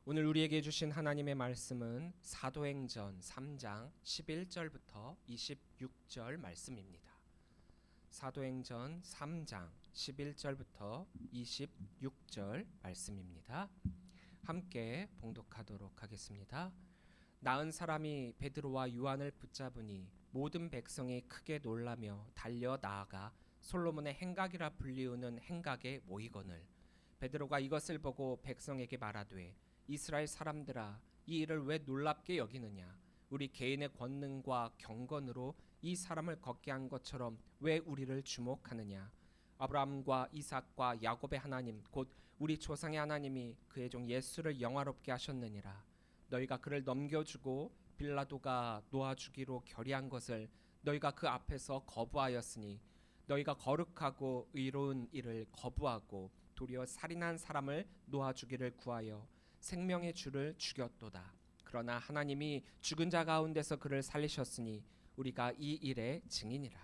오늘 우리에게 주신 하나님의 말씀은 사도행전 3장 11절부터 26절 말씀입니다. 사도행전 3장 11절부터 26절 말씀입니다. 함께 봉독하도록 하겠습니다. 나은 사람이 베드로와 요한을 붙잡으니 모든 백성이 크게 놀라며 달려 나아가 솔로몬의 행각이라 불리우는 행각에 모이거늘 베드로가 이것을 보고 백성에게 말하되 이스라엘 사람들아, 이 일을 왜 놀랍게 여기느냐? 우리 개인의 권능과 경건으로 이 사람을 걷게 한 것처럼 왜 우리를 주목하느냐? 아브라함과 이삭과 야곱의 하나님 곧 우리 조상의 하나님이 그의 종 예수를 영화롭게 하셨느니라. 너희가 그를 넘겨주고 빌라도가 놓아주기로 결의한 것을 너희가 그 앞에서 거부하였으니 너희가 거룩하고 의로운 일을 거부하고 도리어 살인한 사람을 놓아주기를 구하여 생명의 주를 죽였도다. 그러나 하나님이 죽은 자 가운데서 그를 살리셨으니 우리가 이 일의 증인이라.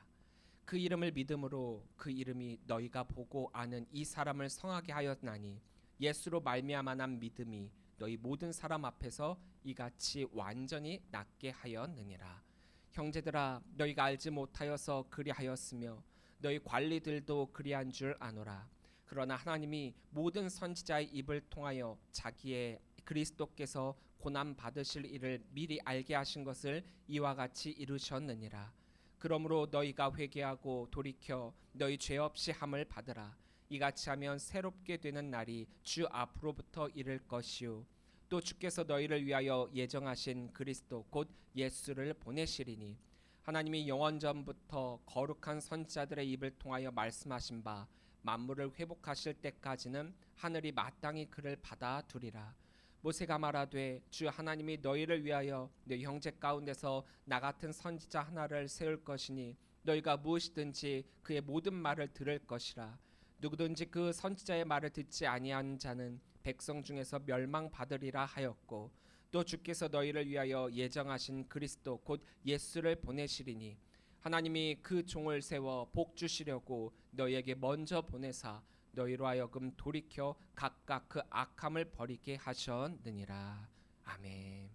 그 이름을 믿음으로 그 이름이 너희가 보고 아는 이 사람을 성하게 하였나니 예수로 말미암아 난 믿음이 너희 모든 사람 앞에서 이같이 완전히 낫게 하였느니라. 형제들아, 너희가 알지 못하여서 그리하였으며 너희 관리들도 그리한 줄 아노라. 그러나 하나님이 모든 선지자의 입을 통하여 자기의 그리스도께서 고난 받으실 일을 미리 알게 하신 것을 이와 같이 이루셨느니라. 그러므로 너희가 회개하고 돌이켜 너희 죄 없이 함을 받으라. 이같이 하면 새롭게 되는 날이 주 앞으로부터 이를 것이요 또 주께서 너희를 위하여 예정하신 그리스도 곧 예수를 보내시리니 하나님이 영원 전부터 거룩한 선지자들의 입을 통하여 말씀하신 바 만물을 회복하실 때까지는 하늘이 마땅히 그를 받아두리라. 모세가 말하되 주 하나님이 너희를 위하여 너희 형제 가운데서 나 같은 선지자 하나를 세울 것이니 너희가 무엇이든지 그의 모든 말을 들을 것이라. 누구든지 그 선지자의 말을 듣지 아니한 자는 백성 중에서 멸망받으리라 하였고 또 주께서 너희를 위하여 예정하신 그리스도 곧 예수를 보내시리니 하나님이 그 종을 세워 복 주시려고 너희에게 먼저 보내사 너희로 하여금 돌이켜 각각 그 악함을 버리게 하셨느니라. 아멘.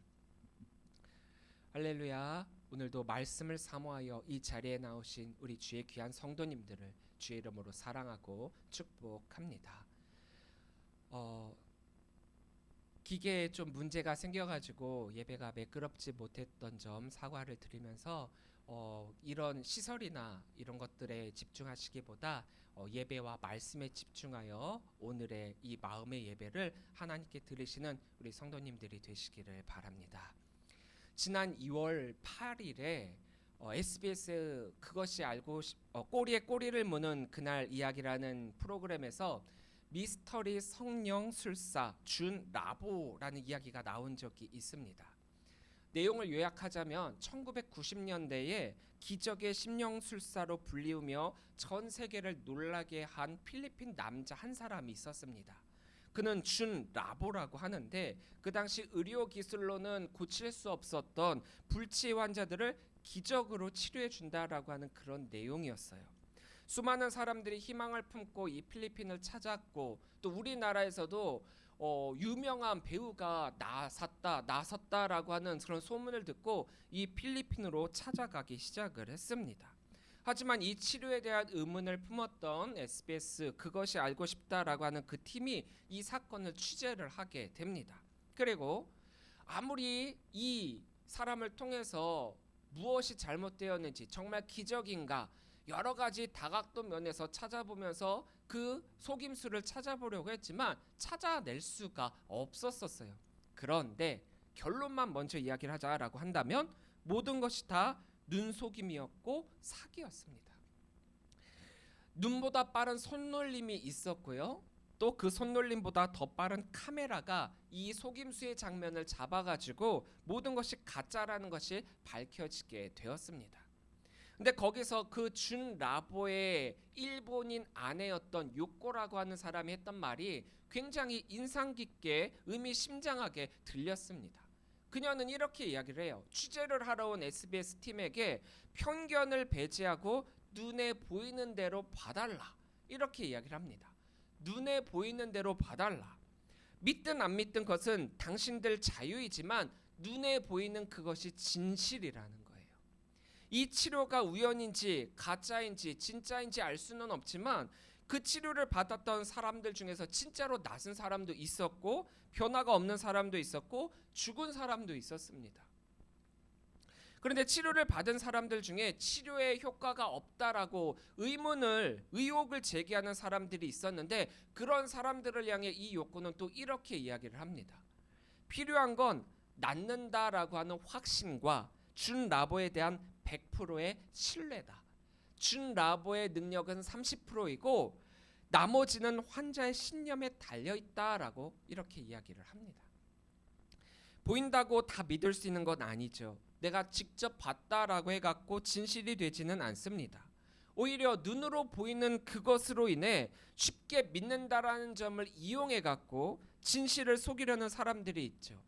할렐루야. 오늘도 말씀을 사모하여 이 자리에 나오신 우리 주의 귀한 성도님들을 주의 이름으로 사랑하고 축복합니다. 기계에 좀 문제가 생겨가지고 예배가 매끄럽지 못했던 점 사과를 드리면서 이런 시설이나 이런 것들에 집중하시기보다 예배와 말씀에 집중하여 오늘의 이 마음의 예배를 하나님께 드리시는 우리 성도님들이 되시기를 바랍니다. 지난 2월 8일에 SBS 그것이 알고 꼬리에 꼬리를 무는 그날 이야기라는 프로그램에서 미스터리 성령술사 준 라보라는 이야기가 나온 적이 있습니다. 내용을 요약하자면 1990년대에 기적의 심령술사로 불리우며 전 세계를 놀라게 한 필리핀 남자 한 사람이 있었습니다. 그는 준 라보라고 하는데 그 당시 의료 기술로는 고칠 수 없었던 불치의 환자들을 기적으로 치료해 준다라고 하는 그런 내용이었어요. 수많은 사람들이 희망을 품고 이 필리핀을 찾았고 또 우리나라에서도 유명한 배우가 나섰다라고 하는 그런 소문을 듣고 이 필리핀으로 찾아가기 시작을 했습니다. 하지만 이 치료에 대한 의문을 품었던 SBS 그것이 알고 싶다라고 하는 그 팀이 이 사건을 취재를 하게 됩니다. 그리고 아무리 이 사람을 통해서 무엇이 잘못되었는지 정말 기적인가 여러 가지 다각도 면에서 찾아보면서 그 속임수를 찾아보려고 했지만 찾아낼 수가 없었어요. 그런데 결론만 먼저 이야기를 하자라고 한다면 모든 것이 다 눈속임이었고 사기였습니다. 눈보다 빠른 손놀림이 있었고요. 또 그 손놀림보다 더 빠른 카메라가 이 속임수의 장면을 잡아가지고 모든 것이 가짜라는 것이 밝혀지게 되었습니다. 근데 거기서 그 준 라보의 일본인 아내였던 요코라고 하는 사람이 했던 말이 굉장히 인상 깊게 의미심장하게 들렸습니다. 그녀는 이렇게 이야기를 해요. 취재를 하러 온 SBS 팀에게 편견을 배제하고 눈에 보이는 대로 봐달라 이렇게 이야기를 합니다. 눈에 보이는 대로 봐달라. 믿든 안 믿든 것은 당신들 자유이지만 눈에 보이는 그것이 진실이라는 거예요. 이 치료가 우연인지 가짜인지 진짜인지 알 수는 없지만 그 치료를 받았던 사람들 중에서 진짜로 낫은 사람도 있었고 변화가 없는 사람도 있었고 죽은 사람도 있었습니다. 그런데 치료를 받은 사람들 중에 치료의 효과가 없다라고 의혹을 제기하는 사람들이 있었는데 그런 사람들을 향해 이 욕구는 또 이렇게 이야기를 합니다. 필요한 건 낫는다라고 하는 확신과 준 라보에 대한 100%의 신뢰다. 준 라보의 능력은 30%이고 나머지는 환자의 신념에 달려 있다라고 이렇게 이야기를 합니다. 보인다고 다 믿을 수 있는 건 아니죠. 내가 직접 봤다라고 해갖고 진실이 되지는 않습니다. 오히려 눈으로 보이는 그것으로 인해 쉽게 믿는다라는 점을 이용해갖고 진실을 속이려는 사람들이 있죠.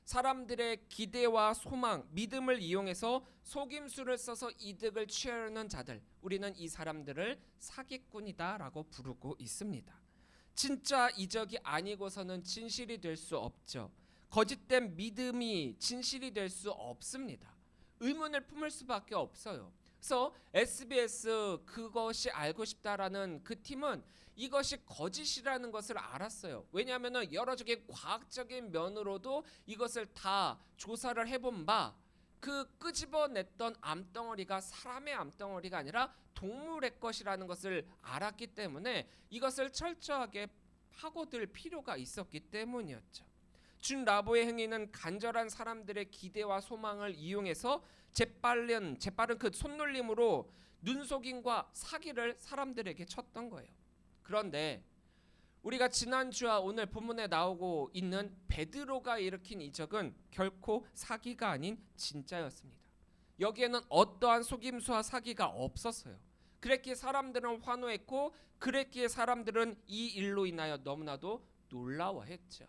사람들의 기대와 소망, 믿음을 이용해서 속임수를 써서 이득을 취하려는 자들, 우리는 이 사람들을 사기꾼이다라고 부르고 있습니다. 진짜 이적이 아니고서는 진실이 될 수 없죠. 거짓된 믿음이 진실이 될 수 없습니다. 의문을 품을 수밖에 없어요. 그래서 SBS 그것이 알고 싶다라는 그 팀은 이것이 거짓이라는 것을 알았어요. 왜냐하면 여러적인 과학적인 면으로도 이것을 다 조사를 해본 바 그 끄집어냈던 암덩어리가 사람의 암덩어리가 아니라 동물의 것이라는 것을 알았기 때문에 이것을 철저하게 파고들 필요가 있었기 때문이었죠. 준 라보의 행위는 간절한 사람들의 기대와 소망을 이용해서 재빠른 그 손놀림으로 눈속임과 사기를 사람들에게 쳤던 거예요. 그런데 우리가 지난주와 오늘 본문에 나오고 있는 베드로가 일으킨 이적은 결코 사기가 아닌 진짜였습니다. 여기에는 어떠한 속임수와 사기가 없었어요. 그랬기에 사람들은 환호했고 그랬기에 사람들은 이 일로 인하여 너무나도 놀라워했죠.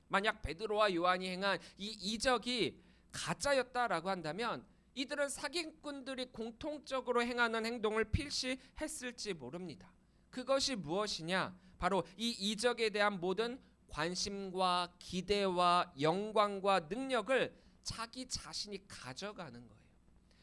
만약 베드로와 요한이 행한 이 이적이 가짜였다라고 한다면 이들은 사기꾼들이 공통적으로 행하는 행동을 필시했을지 모릅니다. 그것이 무엇이냐? 바로 이 이적에 대한 모든 관심과 기대와 영광과 능력을 자기 자신이 가져가는 거예요.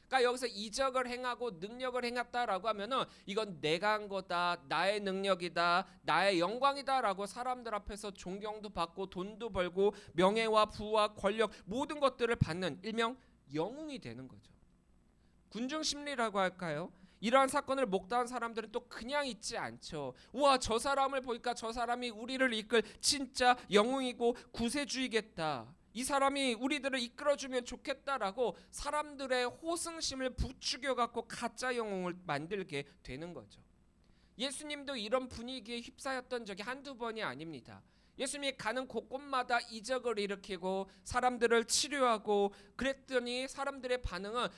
그러니까 여기서 이적을 행하고 능력을 행했다라고 하면은 이건 내가 한 거다, 나의 능력이다, 나의 영광이다라고 사람들 앞에서 존경도 받고 돈도 벌고 명예와 부와 권력 모든 것들을 받는 일명 영웅이 되는 거죠. 군중 심리라고 할까요? 이러한 사건을 목도한 사람들은 또 그냥 있지 않죠. 우와, 저 사람을 보니까 저 사람이 우리를 이끌 진짜 영웅이고 구세주이겠다. 이 사람이 우리들을 이끌어주면 좋겠다라고 사람들의 호승심을 부추겨갖고 가짜 영웅을 만들게 되는 거죠. 예수님도 이런 분위기에 휩싸였던 적이 한두 번이 아닙니다. 예수님이 가는 곳곳마다 이적을 일으키고 사람들을 치료하고 그랬더니 사람들의 반응은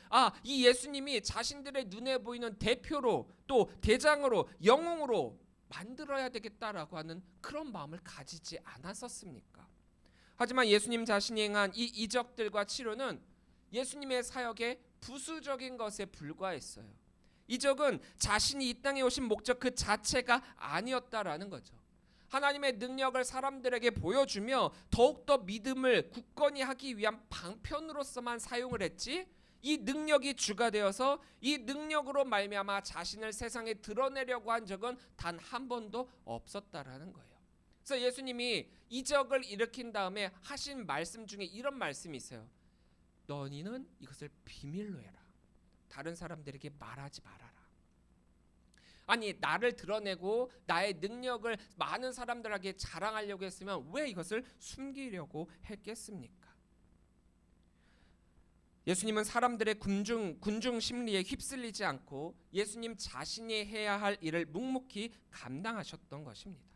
이 예수님이 자신들의 눈에 보이는 대표로 또 대장으로 영웅으로 만들어야 되겠다라고 하는 그런 마음을 가지지 않았었습니까? 하지만 예수님 자신이 행한 이 이적들과 치료는 예수님의 사역의 부수적인 것에 불과했어요. 이적은 자신이 이 땅에 오신 목적 그 자체가 아니었다라는 거죠. 하나님의 능력을 사람들에게 보여주며 더욱더 믿음을 굳건히 하기 위한 방편으로서만 사용을 했지 이 능력이 주가 되어서 이 능력으로 말미암아 자신을 세상에 드러내려고 한 적은 단 한 번도 없었다라는 거예요. 그래서 예수님이 이적을 일으킨 다음에 하신 말씀 중에 이런 말씀이 있어요. 너희는 이것을 비밀로 해라. 다른 사람들에게 말하지 말아라. 아니, 나를 드러내고 나의 능력을 많은 사람들에게 자랑하려고 했으면 왜 이것을 숨기려고 했겠습니까? 예수님은 사람들의 군중 심리에 휩쓸리지 않고 예수님 자신이 해야 할 일을 묵묵히 감당하셨던 것입니다.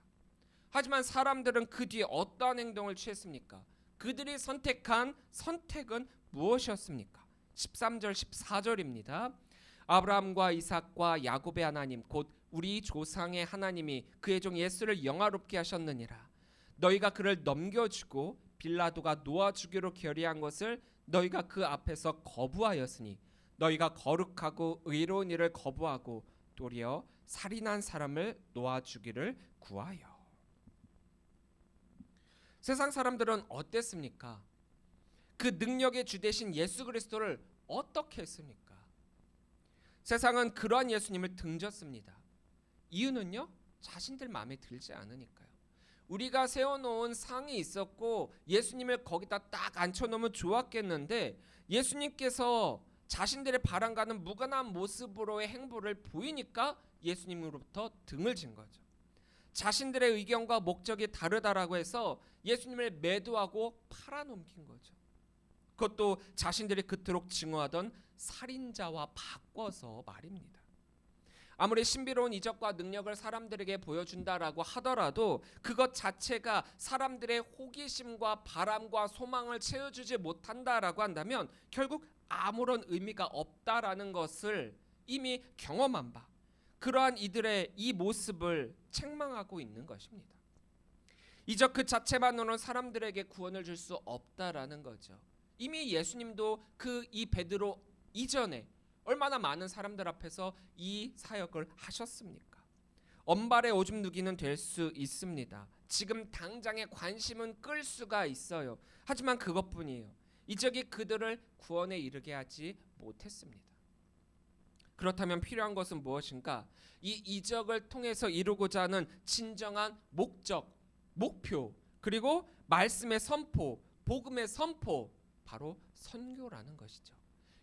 하지만 사람들은 그 뒤에 어떠한 행동을 취했습니까? 그들이 선택한 선택은 무엇이었습니까? 13절 14절입니다. 아브라함과 이삭과 야곱의 하나님 곧 우리 조상의 하나님이 그의 종 예수를 영화롭게 하셨느니라. 너희가 그를 넘겨주고 빌라도가 놓아주기로 결의한 것을 너희가 그 앞에서 거부하였으니 너희가 거룩하고 의로운 일을 거부하고 도리어 살인한 사람을 놓아주기를 구하여. 세상 사람들은 어땠습니까? 그 능력의 주 되신 예수 그리스도를 어떻게 했습니까? 세상은 그러한 예수님을 등졌습니다. 이유는요, 자신들 마음에 들지 않으니까요. 우리가 세워놓은 상이 있었고 예수님을 거기다 딱 앉혀놓으면 좋았겠는데, 예수님께서 자신들의 바람과는 무관한 모습으로의 행보를 보이니까 예수님으로부터 등을 진 거죠. 자신들의 의견과 목적이 다르다라고 해서 예수님을 매도하고 팔아넘긴 거죠. 그것도 자신들이 그토록 증오하던 살인자와 바꿔서 말입니다. 아무리 신비로운 이적과 능력을 사람들에게 보여준다라고 하더라도 그것 자체가 사람들의 호기심과 바람과 소망을 채워주지 못한다라고 한다면 결국 아무런 의미가 없다라는 것을 이미 경험한 바, 그러한 이들의 이 모습을 책망하고 있는 것입니다. 이적 그 자체만으로는 사람들에게 구원을 줄 수 없다라는 거죠. 이미 예수님도 이 베드로 이전에 얼마나 많은 사람들 앞에서 이 사역을 하셨습니까? 언발의 오줌 누기는 될 수 있습니다. 지금 당장의 관심은 끌 수가 있어요. 하지만 그것뿐이에요. 이적이 그들을 구원에 이르게 하지 못했습니다. 그렇다면 필요한 것은 무엇인가? 이 이적을 통해서 이루고자 하는 진정한 목적, 목표, 그리고 말씀의 선포, 복음의 선포, 바로 선교라는 것이죠.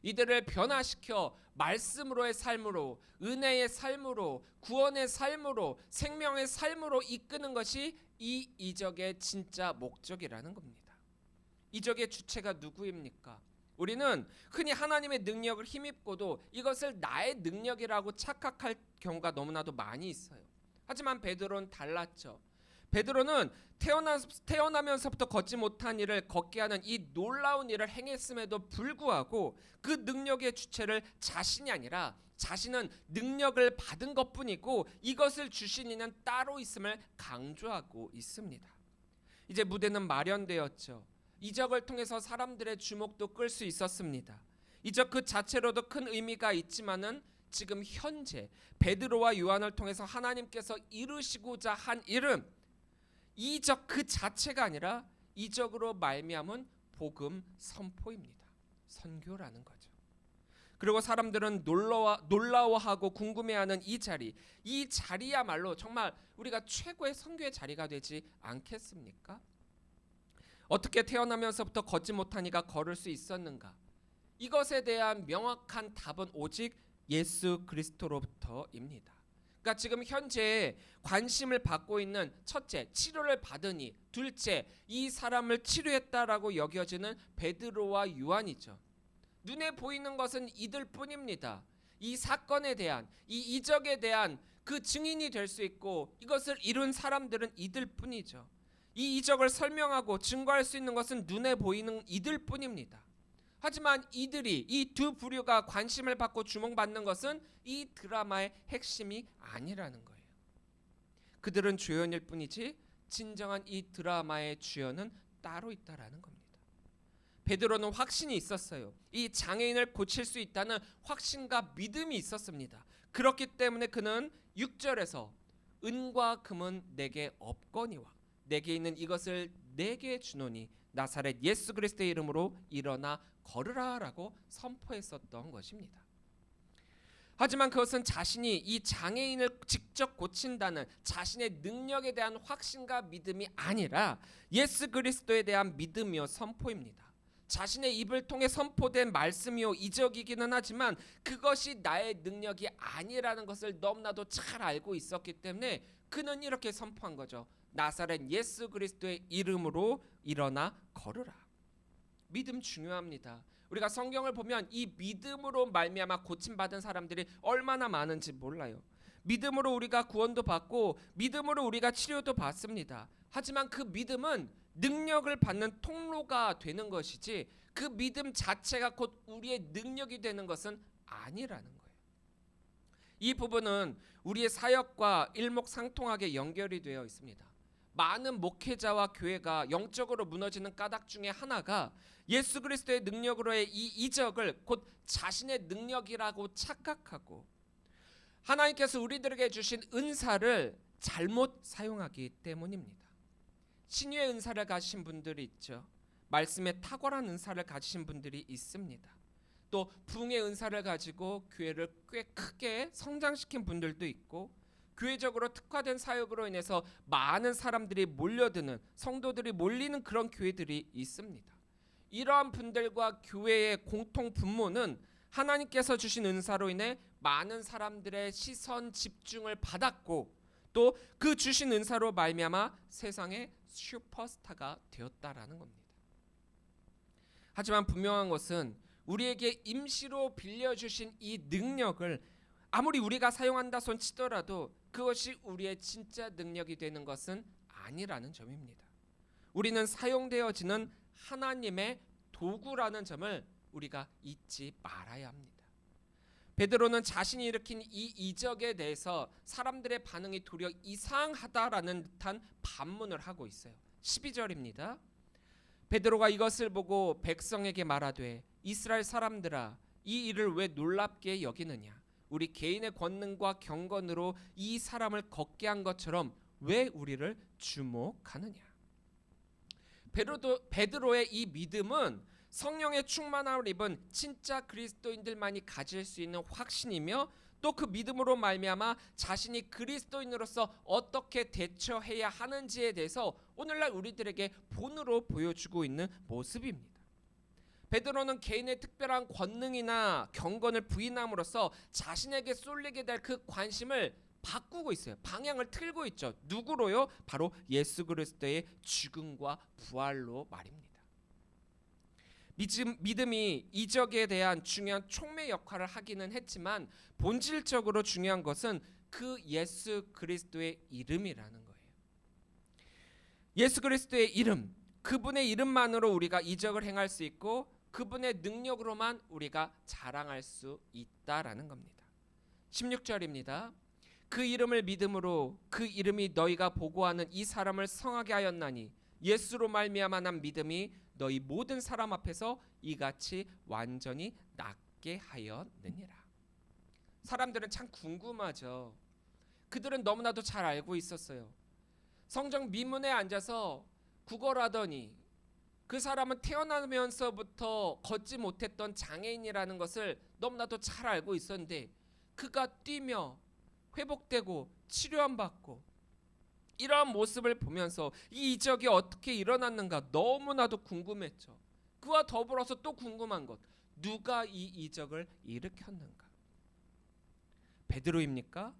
이들을 변화시켜 말씀으로의 삶으로, 은혜의 삶으로, 구원의 삶으로, 생명의 삶으로 이끄는 것이 이 이적의 진짜 목적이라는 겁니다. 이적의 주체가 누구입니까? 우리는 흔히 하나님의 능력을 힘입고도 이것을 나의 능력이라고 착각할 경우가 너무나도 많이 있어요. 하지만 베드로는 달랐죠. 베드로는 태어나면서부터 걷지 못한 일을 걷게 하는 이 놀라운 일을 행했음에도 불구하고 그 능력의 주체를 자신이 아니라 자신은 능력을 받은 것뿐이고 이것을 주신 이는 따로 있음을 강조하고 있습니다. 이제 무대는 마련되었죠. 이적을 통해서 사람들의 주목도 끌 수 있었습니다. 이적 그 자체로도 큰 의미가 있지만은 지금 현재 베드로와 요한을 통해서 하나님께서 이루시고자 한 일은 이적 그 자체가 아니라 이적으로 말미암은 복음 선포입니다. 선교라는 거죠. 그리고 사람들은 놀라워하고 궁금해하는 이 자리야말로 정말 우리가 최고의 선교의 자리가 되지 않겠습니까? 어떻게 태어나면서부터 걷지 못하니가 걸을 수 있었는가? 이것에 대한 명확한 답은 오직 예수 그리스도로부터입니다. 그러니까 지금 현재 관심을 받고 있는 첫째, 치료를 받으니, 둘째, 이 사람을 치료했다라고 여겨지는 베드로와 요한이죠. 눈에 보이는 것은 이들뿐입니다. 이 사건에 대한, 이 이적에 대한 그 증인이 될 수 있고 이것을 이룬 사람들은 이들뿐이죠. 이 이적을 설명하고 증거할 수 있는 것은 눈에 보이는 이들뿐입니다. 하지만 이들이, 이 두 부류가 관심을 받고 주목받는 것은 이 드라마의 핵심이 아니라는 거예요. 그들은 조연일 뿐이지 진정한 이 드라마의 주연은 따로 있다라는 겁니다. 베드로는 확신이 있었어요. 이 장애인을 고칠 수 있다는 확신과 믿음이 있었습니다. 그렇기 때문에 그는 6절에서 은과 금은 내게 없거니와 내게 있는 이것을 내게 주노니 나사렛 예수 그리스도의 이름으로 일어나 걸으라라고 선포했었던 것입니다. 하지만 그것은 자신이 이 장애인을 직접 고친다는 자신의 능력에 대한 확신과 믿음이 아니라 예수 그리스도에 대한 믿음이요 선포입니다. 자신의 입을 통해 선포된 말씀이요 이적이기는 하지만 그것이 나의 능력이 아니라는 것을 너무나도 잘 알고 있었기 때문에 그는 이렇게 선포한 거죠. 나사렛 예수 그리스도의 이름으로 일어나 걸으라. 믿음 중요합니다. 우리가 성경을 보면 이 믿음으로 말미암아 고침받은 사람들이 얼마나 많은지 몰라요. 믿음으로 우리가 구원도 받고 믿음으로 우리가 치료도 받습니다. 하지만 그 믿음은 능력을 받는 통로가 되는 것이지 그 믿음 자체가 곧 우리의 능력이 되는 것은 아니라는 거예요. 이 부분은 우리의 사역과 일목상통하게 연결이 되어 있습니다. 많은 목회자와 교회가 영적으로 무너지는 까닭 중에 하나가 예수 그리스도의 능력으로의 이 이적을 곧 자신의 능력이라고 착각하고 하나님께서 우리들에게 주신 은사를 잘못 사용하기 때문입니다. 신유의 은사를 가지신 분들이 있죠. 말씀에 탁월한 은사를 가지신 분들이 있습니다. 또 부흥의 은사를 가지고 교회를 꽤 크게 성장시킨 분들도 있고, 교회적으로 특화된 사역으로 인해서 많은 사람들이 몰려드는, 성도들이 몰리는 그런 교회들이 있습니다. 이러한 분들과 교회의 공통 분모는 하나님께서 주신 은사로 인해 많은 사람들의 시선 집중을 받았고, 또 그 주신 은사로 말미암아 세상의 슈퍼스타가 되었다라는 겁니다. 하지만 분명한 것은 우리에게 임시로 빌려주신 이 능력을 아무리 우리가 사용한다 손 치더라도 그것이 우리의 진짜 능력이 되는 것은 아니라는 점입니다. 우리는 사용되어지는 하나님의 도구라는 점을 우리가 잊지 말아야 합니다. 베드로는 자신이 일으킨 이 이적에 대해서 사람들의 반응이 도리어 이상하다라는 듯한 반문을 하고 있어요. 12절입니다. 베드로가 이것을 보고 백성에게 말하되 이스라엘 사람들아, 이 일을 왜 놀랍게 여기느냐? 우리 개인의 권능과 경건으로 이 사람을 걷게 한 것처럼 왜 우리를 주목하느냐? 베드로의 이 믿음은 성령의 충만함을 입은 진짜 그리스도인들만이 가질 수 있는 확신이며, 또 그 믿음으로 말미암아 자신이 그리스도인으로서 어떻게 대처해야 하는지에 대해서 오늘날 우리들에게 본으로 보여주고 있는 모습입니다. 베드로는 개인의 특별한 권능이나 경건을 부인함으로써 자신에게 쏠리게 될 그 관심을 바꾸고 있어요. 방향을 틀고 있죠. 누구로요? 바로 예수 그리스도의 죽음과 부활로 말입니다. 믿음이 이적에 대한 중요한 촉매 역할을 하기는 했지만 본질적으로 중요한 것은 그 예수 그리스도의 이름이라는 거예요. 예수 그리스도의 이름, 그분의 이름만으로 우리가 이적을 행할 수 있고 그분의 능력으로만 우리가 자랑할 수 있다라는 겁니다. 16절입니다. 그 이름을 믿음으로 그 이름이 너희가 보고하는 이 사람을 성하게 하였나니 예수로 말미암아 난 믿음이 너희 모든 사람 앞에서 이같이 완전히 낫게 하였느니라. 사람들은 참 궁금하죠. 그들은 너무나도 잘 알고 있었어요. 성경 미문에 앉아서 구걸하더니 그 사람은 태어나면서부터 걷지 못했던 장애인이라는 것을 너무나도 잘 알고 있었는데, 그가 뛰며 회복되고 치료함 받고 이러한 모습을 보면서 이 이적이 어떻게 일어났는가 너무나도 궁금했죠. 그와 더불어서 또 궁금한 것, 누가 이 이적을 일으켰는가? 베드로입니까?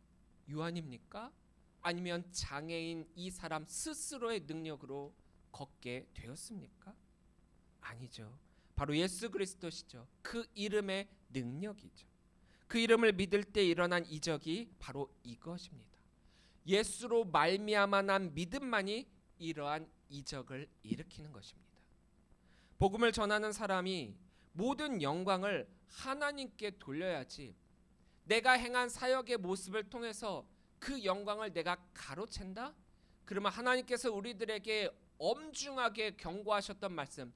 요한입니까? 아니면 장애인 이 사람 스스로의 능력으로 걷게 되었습니까? 아니죠. 바로 예수 그리스도시죠. 그 이름의 능력이죠. 그 이름을 믿을 때 일어난 이적이 바로 이것입니다. 예수로 말미암아 난 믿음만이 이러한 이적을 일으키는 것입니다. 복음을 전하는 사람이 모든 영광을 하나님께 돌려야지, 내가 행한 사역의 모습을 통해서 그 영광을 내가 가로챈다? 그러면 하나님께서 우리들에게 엄중하게 경고하셨던 말씀,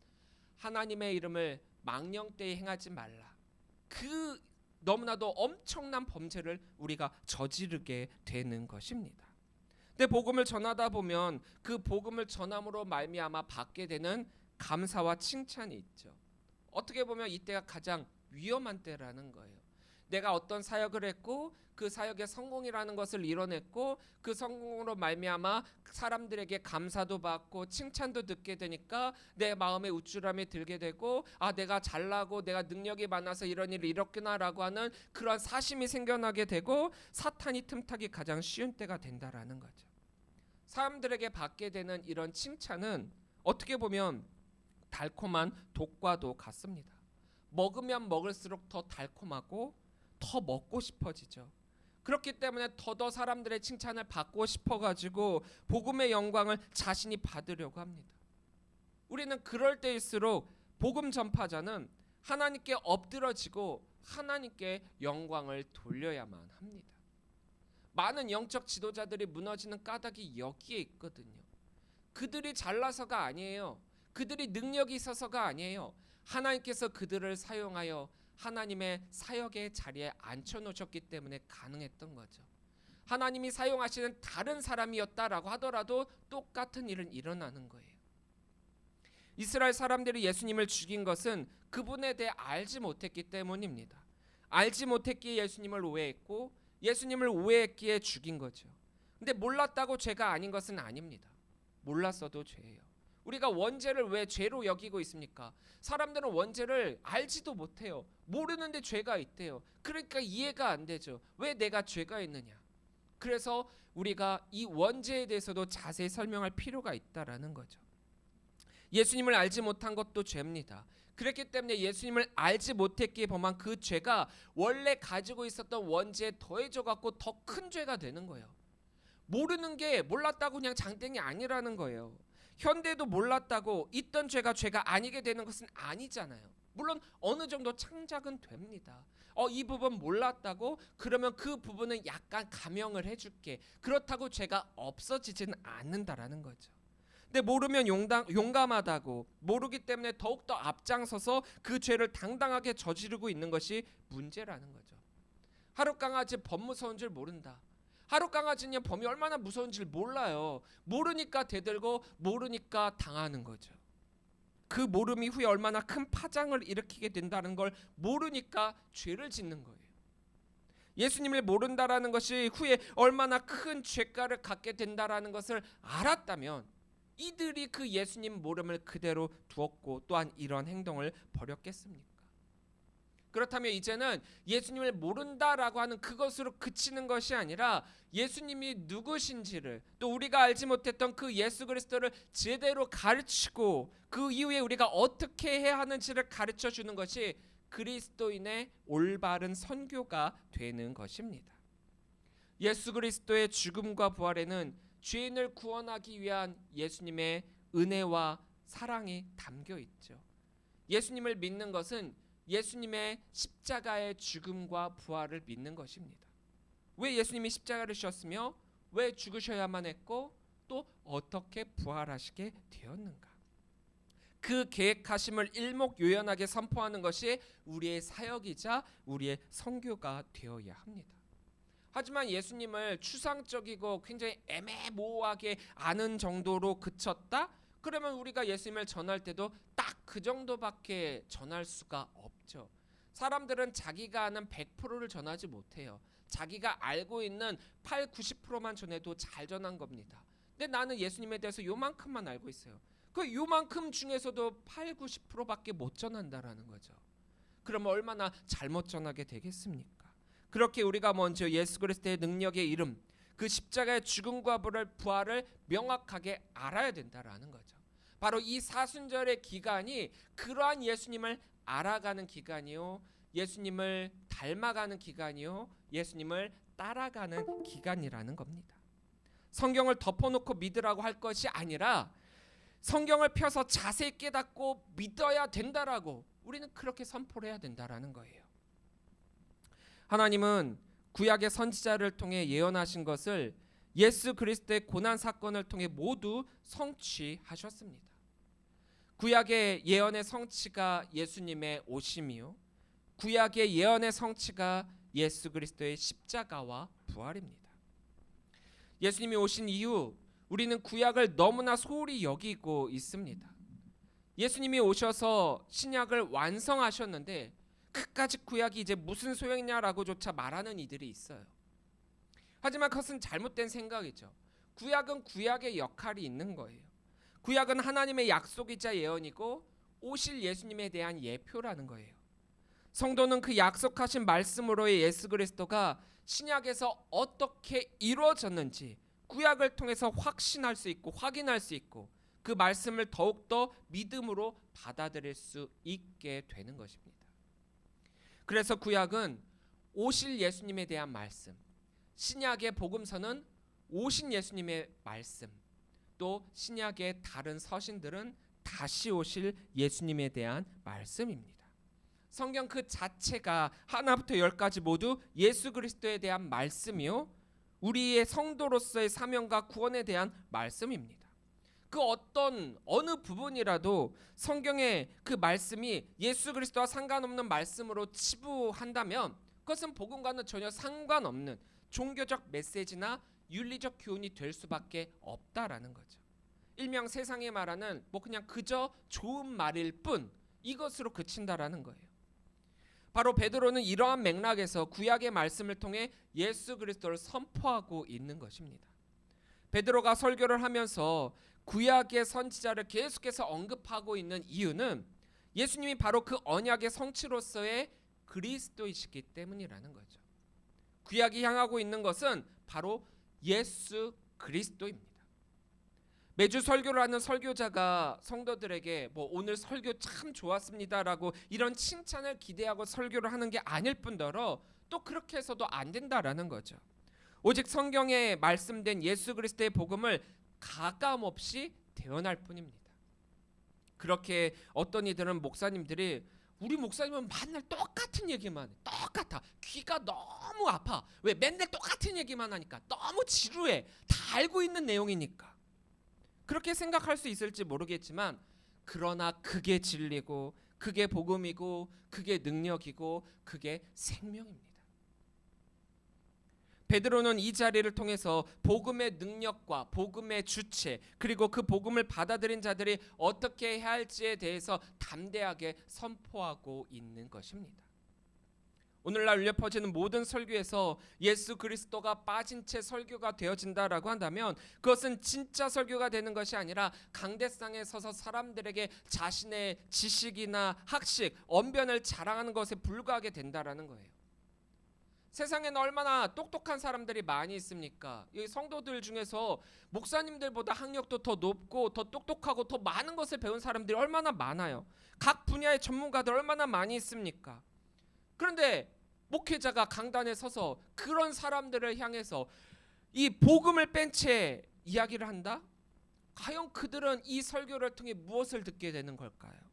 하나님의 이름을 망령되이 행하지 말라. 그 너무나도 엄청난 범죄를 우리가 저지르게 되는 것입니다. 근데 복음을 전하다 보면 그 복음을 전함으로 말미암아 받게 되는 감사와 칭찬이 있죠. 어떻게 보면 이때가 가장 위험한 때라는 거예요. 내가 어떤 사역을 했고 그 사역의 성공이라는 것을 이뤄냈고 그 성공으로 말미암아 사람들에게 감사도 받고 칭찬도 듣게 되니까 내 마음에 우쭐함이 들게 되고, 내가 잘나고 내가 능력이 많아서 이런 일을 이뤘구나라고 하는 그런 사심이 생겨나게 되고 사탄이 틈타기 가장 쉬운 때가 된다라는 거죠. 사람들에게 받게 되는 이런 칭찬은 어떻게 보면 달콤한 독과도 같습니다. 먹으면 먹을수록 더 달콤하고 더 먹고 싶어지죠. 그렇기 때문에 더더 사람들의 칭찬을 받고 싶어가지고 복음의 영광을 자신이 받으려고 합니다. 우리는 그럴 때일수록 복음 전파자는 하나님께 엎드러지고 하나님께 영광을 돌려야만 합니다. 많은 영적 지도자들이 무너지는 까닭이 여기에 있거든요. 그들이 잘나서가 아니에요. 그들이 능력이 있어서가 아니에요. 하나님께서 그들을 사용하여 하나님의 사역의 자리에 앉혀놓으셨기 때문에 가능했던 거죠. 하나님이 사용하시는 다른 사람이었다라고 하더라도 똑같은 일은 일어나는 거예요. 이스라엘 사람들이 예수님을 죽인 것은 그분에 대해 알지 못했기 때문입니다. 알지 못했기에 예수님을 오해했고 예수님을 오해했기에 죽인 거죠. 근데 몰랐다고 죄가 아닌 것은 아닙니다. 몰랐어도 죄예요. 우리가 원죄를 왜 죄로 여기고 있습니까? 사람들은 원죄를 알지도 못해요. 모르는데 죄가 있대요. 그러니까 이해가 안 되죠. 왜 내가 죄가 있느냐? 그래서 우리가 이 원죄에 대해서도 자세히 설명할 필요가 있다라는 거죠. 예수님을 알지 못한 것도 죄입니다. 그렇기 때문에 예수님을 알지 못했기에 범한 그 죄가 원래 가지고 있었던 원죄에 더해져 갖고 더 큰 죄가 되는 거예요. 모르는 게 몰랐다고 그냥 장땡이 아니라는 거예요. 현대도 몰랐다고 있던 죄가 죄가 아니게 되는 것은 아니잖아요. 물론 어느 정도 창작은 됩니다. 이 부분 몰랐다고 그러면 그 부분은 약간 감형을 해줄게. 그렇다고 죄가 없어지지는 않는다라는 거죠. 근데 모르면 용감하다고 모르기 때문에 더욱더 앞장서서 그 죄를 당당하게 저지르고 있는 것이 문제라는 거죠. 하룻강아지 범 무서운 줄 모른다. 하룻강아지는 범이 얼마나 무서운지 몰라요. 모르니까 대들고 모르니까 당하는 거죠. 그 모름이 후에 얼마나 큰 파장을 일으키게 된다는 걸 모르니까 죄를 짓는 거예요. 예수님을 모른다라는 것이 후에 얼마나 큰 죄가를 갖게 된다라는 것을 알았다면 이들이 그 예수님 모름을 그대로 두었고 또한 이런 행동을 벌였겠습니까? 그렇다면 이제는 예수님을 모른다라고 하는 그것으로 그치는 것이 아니라 예수님이 누구신지를 또 우리가 알지 못했던 그 예수 그리스도를 제대로 가르치고 그 이후에 우리가 어떻게 해야 하는지를 가르쳐 주는 것이 그리스도인의 올바른 선교가 되는 것입니다. 예수 그리스도의 죽음과 부활에는 죄인을 구원하기 위한 예수님의 은혜와 사랑이 담겨 있죠. 예수님을 믿는 것은 예수님의 십자가의 죽음과 부활을 믿는 것입니다. 왜 예수님이 십자가를 지셨으며 왜 죽으셔야만 했고 또 어떻게 부활하시게 되었는가? 그 계획하심을 일목요연하게 선포하는 것이 우리의 사역이자 우리의 선교가 되어야 합니다. 하지만 예수님을 추상적이고 굉장히 애매모호하게 아는 정도로 그쳤다? 그러면 우리가 예수님을 전할 때도 딱 그 정도밖에 전할 수가 없죠. 사람들은 자기가 아는 100%를 전하지 못해요. 자기가 알고 있는 8, 90%만 전해도 잘 전한 겁니다. 근데 나는 예수님에 대해서 요만큼만 알고 있어요. 그 요만큼 중에서도 8, 90%밖에 못 전한다라는 거죠. 그러면 얼마나 잘못 전하게 되겠습니까? 그렇게 우리가 먼저 예수 그리스도의 능력의 이름, 그 십자가의 죽음과 부활을 명확하게 알아야 된다라는 거죠. 바로 이 사순절의 기간이 그러한 예수님을 알아가는 기간이요, 예수님을 닮아가는 기간이요, 예수님을 따라가는 기간이라는 겁니다. 성경을 덮어놓고 믿으라고 할 것이 아니라 성경을 펴서 자세히 깨닫고 믿어야 된다라고 우리는 그렇게 선포를 해야 된다라는 거예요. 하나님은 구약의 선지자를 통해 예언하신 것을 예수 그리스도의 고난 사건을 통해 모두 성취하셨습니다. 구약의 예언의 성취가 예수님의 오심이요, 구약의 예언의 성취가 예수 그리스도의 십자가와 부활입니다. 예수님이 오신 이후 우리는 구약을 너무나 소홀히 여기고 있습니다. 예수님이 오셔서 신약을 완성하셨는데 그까짓 구약이 이제 무슨 소용이냐라고조차 말하는 이들이 있어요. 하지만 그것은 잘못된 생각이죠. 구약은 구약의 역할이 있는 거예요. 구약은 하나님의 약속이자 예언이고 오실 예수님에 대한 예표라는 거예요. 성도는 그 약속하신 말씀으로의 예수 그리스도가 신약에서 어떻게 이루어졌는지 구약을 통해서 확신할 수 있고 확인할 수 있고 그 말씀을 더욱더 믿음으로 받아들일 수 있게 되는 것입니다. 그래서 구약은 오실 예수님에 대한 말씀, 신약의 복음서는 오신 예수님의 말씀, 또 신약의 다른 서신들은 다시 오실 예수님에 대한 말씀입니다. 성경 그 자체가 하나부터 열까지 모두 예수 그리스도에 대한 말씀이요, 우리의 성도로서의 사명과 구원에 대한 말씀입니다. 그 어느 부분이라도 성경의 그 말씀이 예수 그리스도와 상관없는 말씀으로 치부한다면 그것은 복음과는 전혀 상관없는, 종교적 메시지나 윤리적 교훈이 될 수밖에 없다라는 거죠. 일명 세상이 말하는 그냥 그저 좋은 말일 뿐, 이것으로 그친다라는 거예요. 바로 베드로는 이러한 맥락에서 구약의 말씀을 통해 예수 그리스도를 선포하고 있는 것입니다. 베드로가 설교를 하면서 구약의 선지자를 계속해서 언급하고 있는 이유는 예수님이 바로 그 언약의 성취로서의 그리스도이시기 때문이라는 거죠. 구약이 향하고 있는 것은 바로 예수 그리스도입니다. 매주 설교를 하는 설교자가 성도들에게 오늘 설교 참 좋았습니다라고 이런 칭찬을 기대하고 설교를 하는 게 아닐 뿐더러 또 그렇게 해서도 안 된다라는 거죠. 오직 성경에 말씀된 예수 그리스도의 복음을 가감없이 대언할 뿐입니다. 그렇게 어떤 이들은 목사님들이 우리 목사님은 맨날 똑같은 얘기만 해. 똑같아. 귀가 너무 아파. 왜? 맨날 똑같은 얘기만 하니까. 너무 지루해. 다 알고 있는 내용이니까. 그렇게 생각할 수 있을지 모르겠지만 그러나 그게 진리고 그게 복음이고 그게 능력이고 그게 생명입니다. 베드로는 이 자리를 통해서 복음의 능력과 복음의 주체 그리고 그 복음을 받아들인 자들이 어떻게 해야 할지에 대해서 담대하게 선포하고 있는 것입니다. 오늘날 울려 퍼지는 모든 설교에서 예수 그리스도가 빠진 채 설교가 되어진다라고 한다면 그것은 진짜 설교가 되는 것이 아니라 강대상에 서서 사람들에게 자신의 지식이나 학식, 언변을 자랑하는 것에 불과하게 된다라는 거예요. 세상에는 얼마나 똑똑한 사람들이 많이 있습니까? 이 성도들 중에서 목사님들보다 학력도 더 높고 더 똑똑하고 더 많은 것을 배운 사람들이 얼마나 많아요. 각 분야의 전문가들 얼마나 많이 있습니까? 그런데 목회자가 강단에 서서 그런 사람들을 향해서 이 복음을 뺀 채 이야기를 한다? 과연 그들은 이 설교를 통해 무엇을 듣게 되는 걸까요?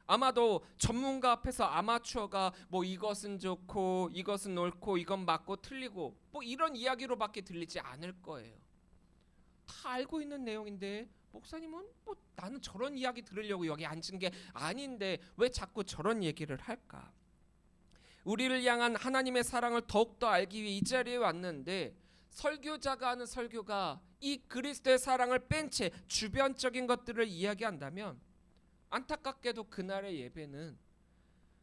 아마도 전문가 앞에서 아마추어가 이것은 좋고 이것은 옳고 이건 맞고 틀리고 이런 이야기로밖에 들리지 않을 거예요. 다 알고 있는 내용인데 목사님은 나는 저런 이야기 들으려고 여기 앉은 게 아닌데 왜 자꾸 저런 얘기를 할까? 우리를 향한 하나님의 사랑을 더욱더 알기 위해 이 자리에 왔는데 설교자가 하는 설교가 이 그리스도의 사랑을 뺀 채 주변적인 것들을 이야기한다면 안타깝게도 그날의 예배는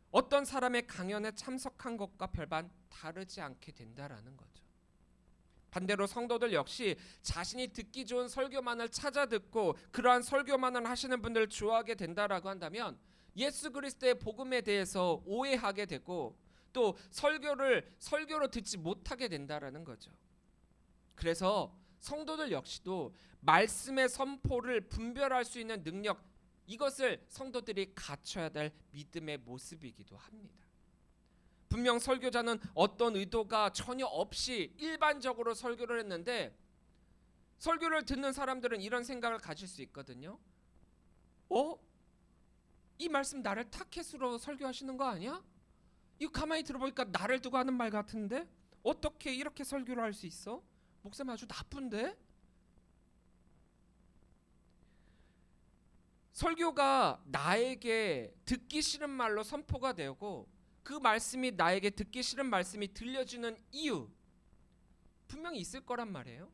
어떤 사람의 강연에 참석한 것과 별반 다르지 않게 된다라는 거죠. 반대로 성도들 역시 자신이 듣기 좋은 설교만을 찾아 듣고 그러한 설교만을 하시는 분들을 좋아하게 된다라고 한다면 예수 그리스도의 복음에 대해서 오해하게 되고 또 설교로 듣지 못하게 된다라는 거죠. 그래서 성도들 역시도 말씀의 선포를 분별할 수 있는 능력, 이것을 성도들이 갖춰야 될 믿음의 모습이기도 합니다. 분명 설교자는 어떤 의도가 전혀 없이 일반적으로 설교를 했는데 설교를 듣는 사람들은 이런 생각을 가질 수 있거든요. 이 말씀 나를 타켓으로 설교하시는 거 아니야? 이거 가만히 들어보니까 나를 두고 하는 말 같은데 어떻게 이렇게 설교를 할 수 있어? 목사님 아주 나쁜데? 설교가 나에게 듣기 싫은 말로 선포가 되고 그 말씀이 나에게 듣기 싫은 말씀이 들려주는 이유 분명히 있을 거란 말이에요.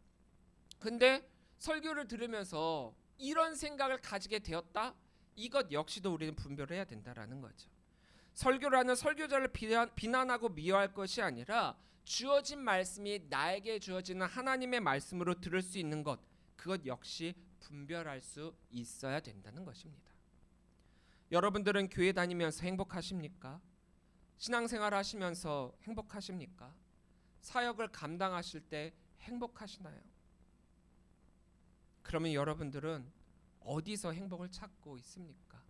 근데 설교를 들으면서 이런 생각을 가지게 되었다? 이것 역시도 우리는 분별해야 된다라는 거죠. 설교를 하는 설교자를 비난하고 미워할 것이 아니라 주어진 말씀이 나에게 주어지는 하나님의 말씀으로 들을 수 있는 것, 그것 역시 분별할 수 있어야 된다는 것입니다. 여러분들은 교회 다니면서 행복하십니까? 신앙생활 하시면서 행복하십니까? 사역을 감당하실 때 행복하시나요? 그러면 여러분들은 어디서 행복을 찾고 있습니까?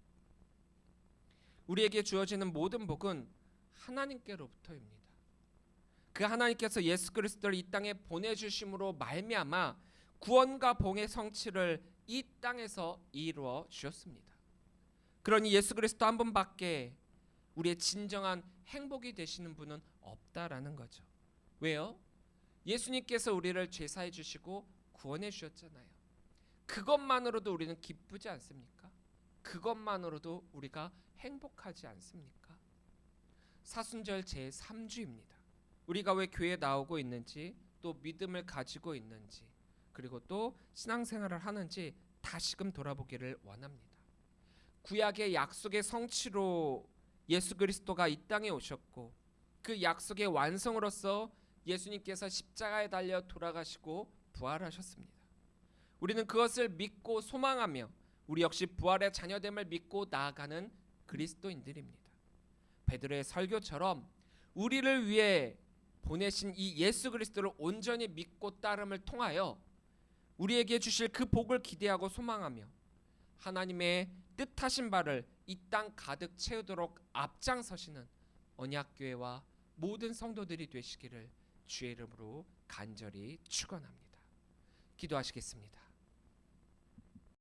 우리에게 주어지는 모든 복은 하나님께로부터입니다. 그 하나님께서 예수 그리스도를 이 땅에 보내주심으로 말미암아 구원과 복의 성취를 이 땅에서 이루어 주셨습니다. 그러니 예수 그리스도 한 분밖에 우리의 진정한 행복이 되시는 분은 없다라는 거죠. 왜요? 예수님께서 우리를 죄사해 주시고 구원해 주셨잖아요. 그것만으로도 우리는 기쁘지 않습니까? 그것만으로도 우리가 행복하지 않습니까? 사순절 제3주입니다. 우리가 왜 교회에 나오고 있는지, 또 믿음을 가지고 있는지, 그리고 또 신앙생활을 하는지 다시금 돌아보기를 원합니다. 구약의 약속의 성취로 예수 그리스도가 이 땅에 오셨고, 그 약속의 완성으로서 예수님께서 십자가에 달려 돌아가시고 부활하셨습니다. 우리는 그것을 믿고 소망하며 우리 역시 부활의 자녀됨을 믿고 나아가는 그리스도인들입니다. 베드로의 설교처럼 우리를 위해 보내신 이 예수 그리스도를 온전히 믿고 따름을 통하여 우리에게 주실 그 복을 기대하고 소망하며 하나님의 뜻하신 바를 이 땅 가득 채우도록 앞장서시는 언약교회와 모든 성도들이 되시기를 주의 이름으로 간절히 축원합니다. 기도하시겠습니다.